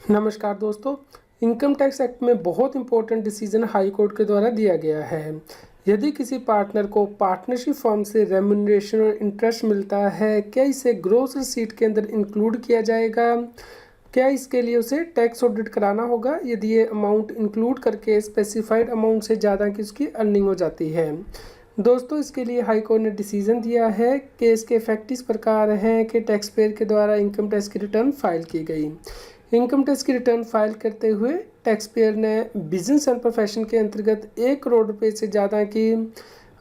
नमस्कार दोस्तों, income tax act में बहुत इंपॉर्टेंट डिसीजन हाई कोर्ट के द्वारा दिया गया है। यदि किसी पार्टनर को पार्टनरशिप फॉर्म से रेम्यूनरेशन और इंटरेस्ट मिलता है, क्या इसे ग्रॉस रिसीट के अंदर इंक्लूड किया जाएगा? क्या इसके लिए उसे टैक्स ऑडिट कराना होगा यदि ये अमाउंट इंक्लूड करके स्पेसिफाइड अमाउंट से ज़्यादा की उसकी अर्निंग हो जाती है? दोस्तों, इसके लिए हाई कोर्ट ने डिसीजन दिया है कि इसके इफेक्ट इस प्रकार हैं कि टैक्स पेयर के द्वारा इनकम टैक्स की रिटर्न फाइल की गई। इनकम टैक्स की रिटर्न फाइल करते हुए टैक्स पेयर ने बिजनेस एंड प्रोफेशन के अंतर्गत 1 करोड़ रुपये से ज़्यादा की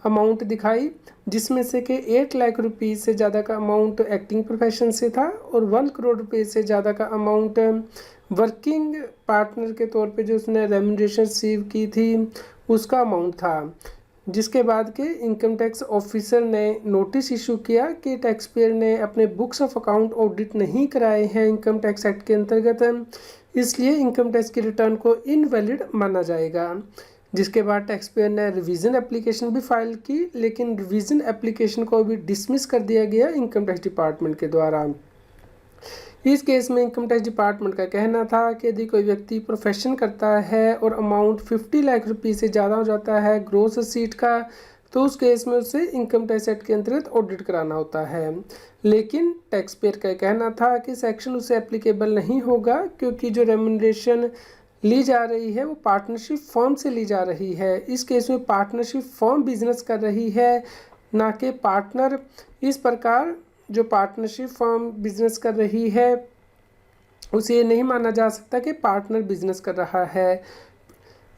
अमाउंट दिखाई, जिसमें से कि 8 लाख रुपये से ज़्यादा का अमाउंट एक्टिंग प्रोफेशन से था और 1 करोड़ रुपये से ज़्यादा का अमाउंट वर्किंग पार्टनर के तौर पे जो उसने रेम्यूनरेशन रिसीव की थी उसका अमाउंट था। जिसके बाद के इनकम टैक्स ऑफिसर ने नोटिस इशू किया कि टैक्स पेयर ने अपने बुक्स ऑफ अकाउंट ऑडिट नहीं कराए हैं इनकम टैक्स एक्ट के अंतर्गत, इसलिए इनकम टैक्स की रिटर्न को इनवैलिड माना जाएगा। जिसके बाद टैक्स पेयर ने रिवीजन एप्लीकेशन भी फाइल की, लेकिन रिवीजन एप्लीकेशन को भी डिसमिस कर दिया गया इनकम टैक्स डिपार्टमेंट के द्वारा। इस केस में इनकम टैक्स डिपार्टमेंट का कहना था कि यदि कोई व्यक्ति प्रोफेशन करता है और अमाउंट 50 लाख रुपये से ज़्यादा हो जाता है ग्रॉस रिसीट का, तो उस केस में उसे इनकम टैक्स एक्ट के अंतर्गत ऑडिट कराना होता है। लेकिन टैक्स पेयर का कहना था कि सेक्शन उसे एप्लीकेबल नहीं होगा, क्योंकि जो रेम्यूनरेशन ली जा रही है वो पार्टनरशिप फर्म से ली जा रही है। इस केस में पार्टनरशिप फर्म बिजनेस कर रही है, ना कि पार्टनर। इस प्रकार जो पार्टनरशिप फर्म बिजनेस कर रही है उसे ये नहीं माना जा सकता कि पार्टनर बिजनेस कर रहा है।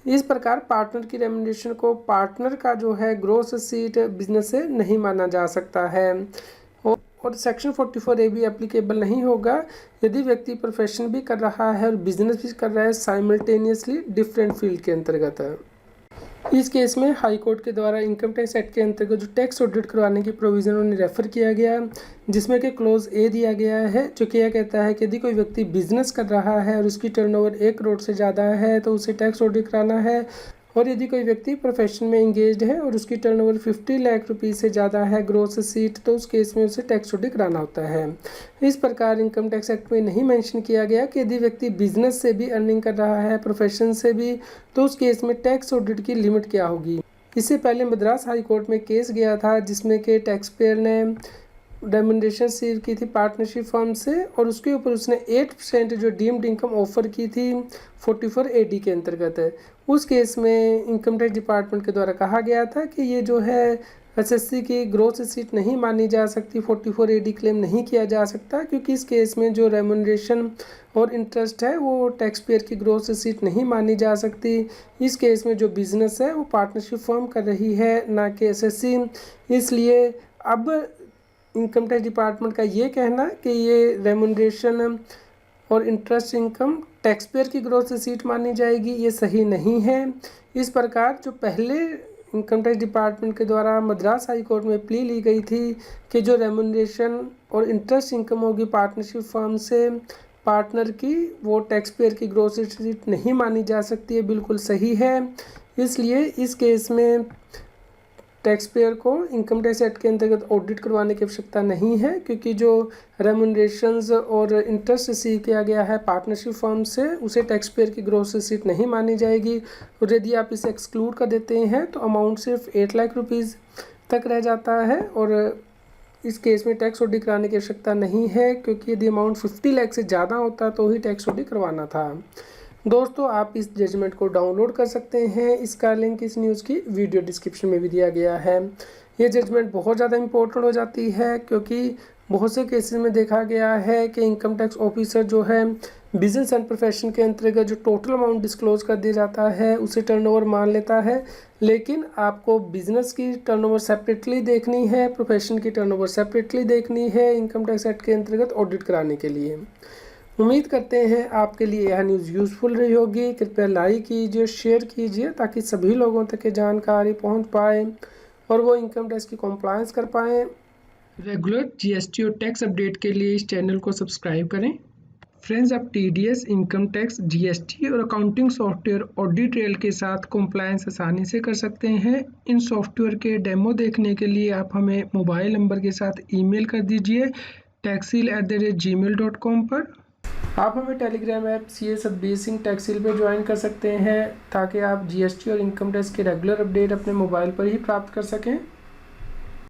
इस प्रकार पार्टनर की रेम्यूनरेशन को पार्टनर का जो है ग्रॉस रिसीट बिजनेस से नहीं माना जा सकता है। और सेक्शन 44A भी एप्लीकेबल नहीं होगा यदि व्यक्ति प्रोफेशन भी कर रहा है और बिजनेस भी कर रहा है साइमल्टेनियसली डिफरेंट फील्ड के अंतर्गत। इस केस में हाई कोर्ट के द्वारा इनकम टैक्स एक्ट के अंतर्गत जो टैक्स ऑडिट करवाने की प्रोविज़न उन्हें रेफर किया गया, जिसमें कि क्लोज ए दिया गया है, जो कि यह कहता है कि यदि कोई व्यक्ति बिजनेस कर रहा है और उसकी टर्नओवर 1 करोड़ से ज़्यादा है तो उसे टैक्स ऑडिट कराना है, और यदि कोई व्यक्ति प्रोफेशन में इंगेज्ड है और उसकी टर्नओवर 50 लाख रुपये से ज़्यादा है ग्रॉस रिसीट, तो उस केस में उसे टैक्स ऑडिट कराना होता है। इस प्रकार इनकम टैक्स एक्ट में नहीं मेंशन किया गया कि यदि व्यक्ति बिजनेस से भी अर्निंग कर रहा है प्रोफेशन से भी, तो उस केस में टैक्स ऑडिट की लिमिट क्या होगी। इससे पहले मद्रास हाई कोर्ट में केस गया था जिसमें कि टैक्स पेयर ने रेम्यूनरेशन रिसीव की थी पार्टनरशिप फर्म से, और उसके ऊपर उसने 8% जो डीम्ड इनकम ऑफर की थी 44AD के अंतर्गत। उस केस में इनकम टैक्स डिपार्टमेंट के द्वारा कहा गया था कि ये जो है एसएससी की ग्रॉस रिसीट नहीं मानी जा सकती, 44AD क्लेम नहीं किया जा सकता, क्योंकि इस केस में जो रेम्यूनरेशन और इंटरेस्ट है वो टैक्स पेयर की ग्रॉस रिसीट नहीं मानी जा सकती। इस केस में जो बिजनेस है वो पार्टनरशिप फर्म कर रही है, ना कि एसएससी। इसलिए अब इनकम टैक्स डिपार्टमेंट का ये कहना कि ये रेम्यूनरेशन और इंटरेस्ट इनकम टैक्स पेयर की ग्रॉस रिसीट मानी जाएगी, ये सही नहीं है। इस प्रकार जो पहले इनकम टैक्स डिपार्टमेंट के द्वारा मद्रास हाई कोर्ट में प्ली ली गई थी कि जो रेम्यूनरेशन और इंटरेस्ट इनकम होगी पार्टनरशिप फर्म से पार्टनर की, वो टैक्स पेयर की ग्रॉस रिसीट नहीं मानी जा सकती है, बिल्कुल सही है। इसलिए इस केस में टैक्स पेयर को इनकम टैक्स एक्ट के अंतर्गत ऑडिट करवाने की आवश्यकता नहीं है, क्योंकि जो रेम्यूनरेशंस और इंटरेस्ट रिसीव किया गया है पार्टनरशिप फर्म से उसे टैक्स पेयर की ग्रॉस रिसीट नहीं मानी जाएगी। और यदि आप इसे एक्सक्लूड कर देते हैं तो अमाउंट सिर्फ 8 लाख रुपीज़ तक रह जाता है, और इस केस में टैक्स ऑडिट कराने की आवश्यकता नहीं है, क्योंकि यदि अमाउंट 50 लाख से ज़्यादा होता तो ही टैक्स ऑडिट करवाना था। दोस्तों, आप इस जजमेंट को डाउनलोड कर सकते हैं, इसका लिंक इस न्यूज़ की वीडियो डिस्क्रिप्शन में भी दिया गया है। ये जजमेंट बहुत ज़्यादा इंपॉर्टेंट हो जाती है, क्योंकि बहुत से केसेस में देखा गया है कि इनकम टैक्स ऑफिसर जो है बिजनेस एंड प्रोफेशन के अंतर्गत जो टोटल अमाउंट डिस्क्लोज कर दिया जाता है उसे टर्नओवर मान लेता है, लेकिन आपको बिजनेस की टर्नओवर सेपरेटली देखनी है, प्रोफेशन की टर्नओवर सेपरेटली देखनी है इनकम टैक्स एक्ट के अंतर्गत ऑडिट कराने के लिए। उम्मीद करते हैं आपके लिए यह न्यूज़ यूज़फुल रही होगी। कृपया लाइक कीजिए, शेयर कीजिए, ताकि सभी लोगों तक ये जानकारी पहुंच पाए और वो इनकम टैक्स की कॉम्प्लायंस कर पाएँ। रेगुलर जीएसटी और टैक्स अपडेट के लिए इस चैनल को सब्सक्राइब करें। फ्रेंड्स, आप टीडीएस, इनकम टैक्स, जीएसटी और अकाउंटिंग सॉफ्टवेयर ऑडिट ट्रेल के साथ कॉम्प्लायंस आसानी से कर सकते हैं। इन सॉफ्टवेयर के डेमो देखने के लिए आप हमें मोबाइल नंबर के साथ ईमेल कर दीजिए taxil@gmail.com पर। आप हमें Telegram app CA Satbir Singh Taxil पर ज्वाइन कर सकते हैं ताकि आप GST और इनकम टैक्स के रेगुलर अपडेट अपने मोबाइल पर ही प्राप्त कर सकें।